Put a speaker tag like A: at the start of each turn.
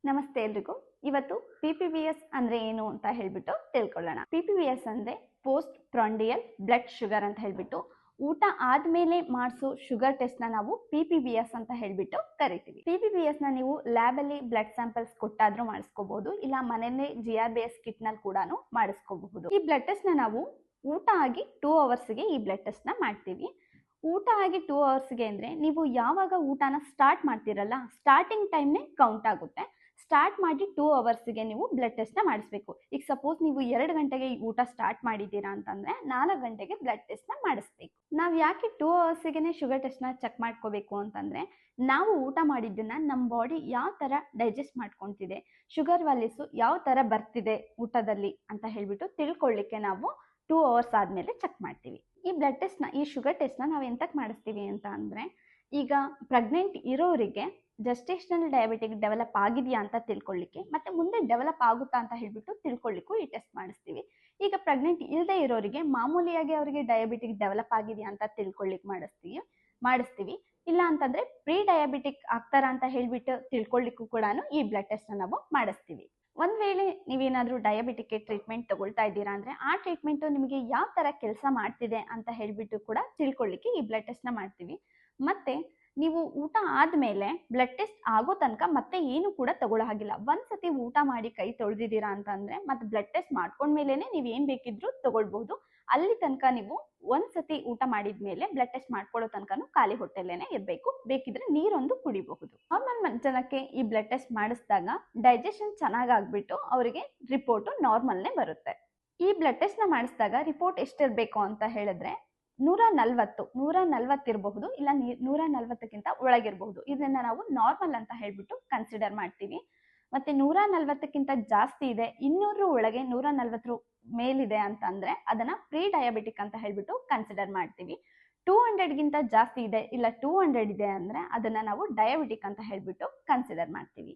A: ನಮಸ್ತೆ ಎಲ್ರಿಗೂ. ಇವತ್ತು PPBS ಅಂದ್ರೆ ಏನು ಅಂತ ಹೇಳ್ಬಿಟ್ಟು ತಿಳ್ಕೊಳ್ಳೋಣ. PPBS ಅಂದ್ರೆ ಪೋಸ್ಟ್ ಪ್ರಾಂಡಿಯಲ್ ಬ್ಲಡ್ ಶುಗರ್ ಅಂತ ಹೇಳ್ಬಿಟ್ಟು ಊಟ ಆದ್ಮೇಲೆ ಮಾಡಿಸೋ ಶುಗರ್ ಟೆಸ್ಟ್ ನ ನಾವು PPBS ಅಂತ ಹೇಳ್ಬಿಟ್ಟು ಕರಿತೀವಿ. PPBS ನ ನೀವು ಲ್ಯಾಬ್ ಅಲ್ಲಿ ಬ್ಲಡ್ ಸ್ಯಾಂಪಲ್ಸ್ ಕೊಟ್ಟಾದ್ರೂ ಮಾಡಿಸ್ಕೋಬಹುದು, ಇಲ್ಲ ಮನೆಯಲ್ಲೇ GRBS ಕಿಟ್ ನಲ್ಲಿ ಕೂಡ ಮಾಡಿಸ್ಕೋಬಹುದು. ಈ ಬ್ಲಡ್ ಟೆಸ್ಟ್ ನ ನಾವು ಊಟ ಆಗಿ 2 ಅವರ್ಸ್ಗೆ ಈ ಬ್ಲಡ್ ಟೆಸ್ಟ್ ನ ಮಾಡ್ತೀವಿ. ಊಟ ಆಗಿ 2 ಅವರ್ಸ್ಗೆ ಅಂದ್ರೆ ನೀವು ಯಾವಾಗ ಊಟನ ಸ್ಟಾರ್ಟ್ ಮಾಡ್ತೀರಲ್ಲ, ಸ್ಟಾರ್ಟಿಂಗ್ ಟೈಮ್ನೇ ಕೌಂಟ್ ಆಗುತ್ತೆ. ಸ್ಟಾರ್ಟ್ ಮಾಡಿ 2 ಅವರ್ಸ್ಗೆ ನೀವು ಬ್ಲಡ್ ಟೆಸ್ಟ್ ನ ಮಾಡಿಸ್ಬೇಕು. ಈಗ ಸಪೋಸ್ ನೀವು 2 ಗಂಟೆಗೆ ಊಟ ಸ್ಟಾರ್ಟ್ ಮಾಡಿದ್ದೀರಾ ಅಂತಂದ್ರೆ 4 ಗಂಟೆಗೆ ಬ್ಲಡ್ ಟೆಸ್ಟ್ ನ ಮಾಡಿಸ್ಬೇಕು. ನಾವು ಯಾಕೆ 2 ಅವರ್ಸ್ಗೆ ಶುಗರ್ ಟೆಸ್ಟ್ ನ ಚೆಕ್ ಮಾಡ್ಕೋಬೇಕು ಅಂತಂದ್ರೆ, ನಾವು ಊಟ ಮಾಡಿದ್ದನ್ನ ನಮ್ಮ ಬಾಡಿ ಯಾವ ತರ ಡೈಜೆಸ್ಟ್ ಮಾಡ್ಕೊಂತಿದೆ, ಶುಗರ್ ವ್ಯಾಲ್ಯೂಸ್ ಯಾವ ತರ ಬರ್ತಿದೆ ಊಟದಲ್ಲಿ ಅಂತ ಹೇಳ್ಬಿಟ್ಟು ತಿಳ್ಕೊಳ್ಳಿಕ್ಕೆ ನಾವು 2 ಅವರ್ಸ್ ಆದ್ಮೇಲೆ ಚೆಕ್ ಮಾಡ್ತೀವಿ. ಈ ಬ್ಲಡ್ ಟೆಸ್ಟ್ ನ, ಈ ಶುಗರ್ ಟೆಸ್ಟ್ ನ ನಾವು ಎಂತಕ್ಕೆ ಮಾಡಿಸ್ತೀವಿ ಅಂತ ಅಂದ್ರೆ, ಈಗ ಪ್ರೆಗ್ನೆಂಟ್ ಇರೋರಿಗೆ ಜೆಸ್ಟೇಷನಲ್ ಡಯಾಬಿಟಿಕ್ ಡೆವಲಪ್ ಆಗಿದೆಯಾ ಅಂತ ತಿಳ್ಕೊಳ್ಳಿಕ್ಕೆ, ಮತ್ತೆ ಮುಂದೆ ಡೆವಲಪ್ ಆಗುತ್ತಾ ಅಂತ ಹೇಳ್ಬಿಟ್ಟು ತಿಳ್ಕೊಳ್ಳಿಕ್ಕೂ ಈ ಟೆಸ್ಟ್ ಮಾಡಿಸ್ತೀವಿ. ಈಗ ಪ್ರೆಗ್ನೆಂಟ್ ಇಲ್ಲದೆ ಇರೋರಿಗೆ ಮಾಮೂಲಿಯಾಗಿ ಅವರಿಗೆ ಡಯಾಬಿಟಿಕ್ ಡೆವಲಪ್ ಆಗಿದೆಯಾ ಅಂತ ತಿಳ್ಕೊಳ್ಳಿಕ್ಕೆ ಮಾಡಿಸ್ತೀವಿ. ಇಲ್ಲ ಅಂತಂದ್ರೆ ಪ್ರೀ ಡಯಾಬಿಟಿಕ್ ಆಗ್ತಾರಾ ಅಂತ ಹೇಳ್ಬಿಟ್ಟು ತಿಳ್ಕೊಳ್ಳಿಕ್ಕೂ ಕೂಡ ಈ ಬ್ಲಡ್ ಟೆಸ್ಟ್ ನಾವು ಮಾಡಿಸ್ತೀವಿ. ಒಂದ್ ವೇಳೆ ನೀವೇನಾದ್ರೂ ಡಯಾಬಿಟಿಕ್ ಟ್ರೀಟ್ಮೆಂಟ್ ತಗೊಳ್ತಾ ಇದ್ದೀರಾ ಅಂದ್ರೆ, ಆ ಟ್ರೀಟ್ಮೆಂಟ್ ನಿಮಗೆ ಯಾವ ತರ ಕೆಲಸ ಮಾಡ್ತಿದೆ ಅಂತ ಹೇಳ್ಬಿಟ್ಟು ಕೂಡ ತಿಳ್ಕೊಳ್ಳಿಕ್ಕೆ ಈ ಬ್ಲಡ್ ಟೆಸ್ಟ್ ನ ಮಾಡ್ತೀವಿ. ಮತ್ತೆ ನೀವು ಊಟ ಆದ್ಮೇಲೆ ಬ್ಲಡ್ ಟೆಸ್ಟ್ ಆಗೋ ತನಕ ಮತ್ತೆ ಏನು ಕೂಡ ತಗೊಳ್ಳೋ ಹಾಗಿಲ್ಲ. ಒಂದ್ಸತಿ ಊಟ ಮಾಡಿ ಕೈ ತೊಳೆದಿದ್ದೀರಾ ಅಂತಂದ್ರೆ ಮತ್ತೆ ಬ್ಲಡ್ ಟೆಸ್ಟ್ ಮಾಡ್ಕೊಂಡ್ಮೇಲೆನೆ ನೀವು ಏನ್ ಬೇಕಿದ್ರು ತಗೊಳ್ಬಹುದು. ಅಲ್ಲಿ ತನಕ ನೀವು ಒಂದ್ಸತಿ ಊಟ ಮಾಡಿದ್ಮೇಲೆ ಬ್ಲಡ್ ಟೆಸ್ಟ್ ಮಾಡ್ಕೊಳ್ಳೋ ತನಕನೂ ಖಾಲಿ ಹೊಟ್ಟೆಲೇನೆ ಇರಬೇಕು. ಬೇಕಿದ್ರೆ ನೀರೊಂದು ಕುಡಿಬಹುದು. ನಾರ್ಮಲ್ ಜನಕ್ಕೆ ಈ ಬ್ಲಡ್ ಟೆಸ್ಟ್ ಮಾಡಿಸಿದಾಗ ಡೈಜೆಷನ್ ಚೆನ್ನಾಗಾಗ್ಬಿಟ್ಟು ಅವರಿಗೆ ರಿಪೋರ್ಟ್ ನಾರ್ಮಲ್ನೇ ಬರುತ್ತೆ. ಈ ಬ್ಲಡ್ ಟೆಸ್ಟ್ ನ ಮಾಡಿಸಿದಾಗ ರಿಪೋರ್ಟ್ ಎಷ್ಟಿರ್ಬೇಕು ಅಂತ ಹೇಳಿದ್ರೆ 140 ಇರಬಹುದು, ಇಲ್ಲ 140ಕ್ಕಿಂತ ಒಳಗಿರಬಹುದು. ಇದನ್ನ ನಾವು ನಾರ್ಮಲ್ ಅಂತ ಹೇಳ್ಬಿಟ್ಟು ಕನ್ಸಿಡರ್ ಮಾಡ್ತೀವಿ. ಮತ್ತೆ 140ಕ್ಕಿಂತ ಜಾಸ್ತಿ ಇದೆ, 200 ಒಳಗೆ 140 ಮೇಲಿದೆ ಅಂತ ಅಂದ್ರೆ ಅದನ್ನ ಪ್ರೀ ಡಯಾಬಿಟಿಕ್ ಅಂತ ಹೇಳ್ಬಿಟ್ಟು ಕನ್ಸಿಡರ್ ಮಾಡ್ತೀವಿ. 200ಗಿಂತ ಜಾಸ್ತಿ ಇದೆ, ಇಲ್ಲ 200 ಇದೆ ಅಂದ್ರೆ ಅದನ್ನ ನಾವು ಡಯಾಬಿಟಿಕ್ ಅಂತ ಹೇಳ್ಬಿಟ್ಟು ಕನ್ಸಿಡರ್ ಮಾಡ್ತೀವಿ.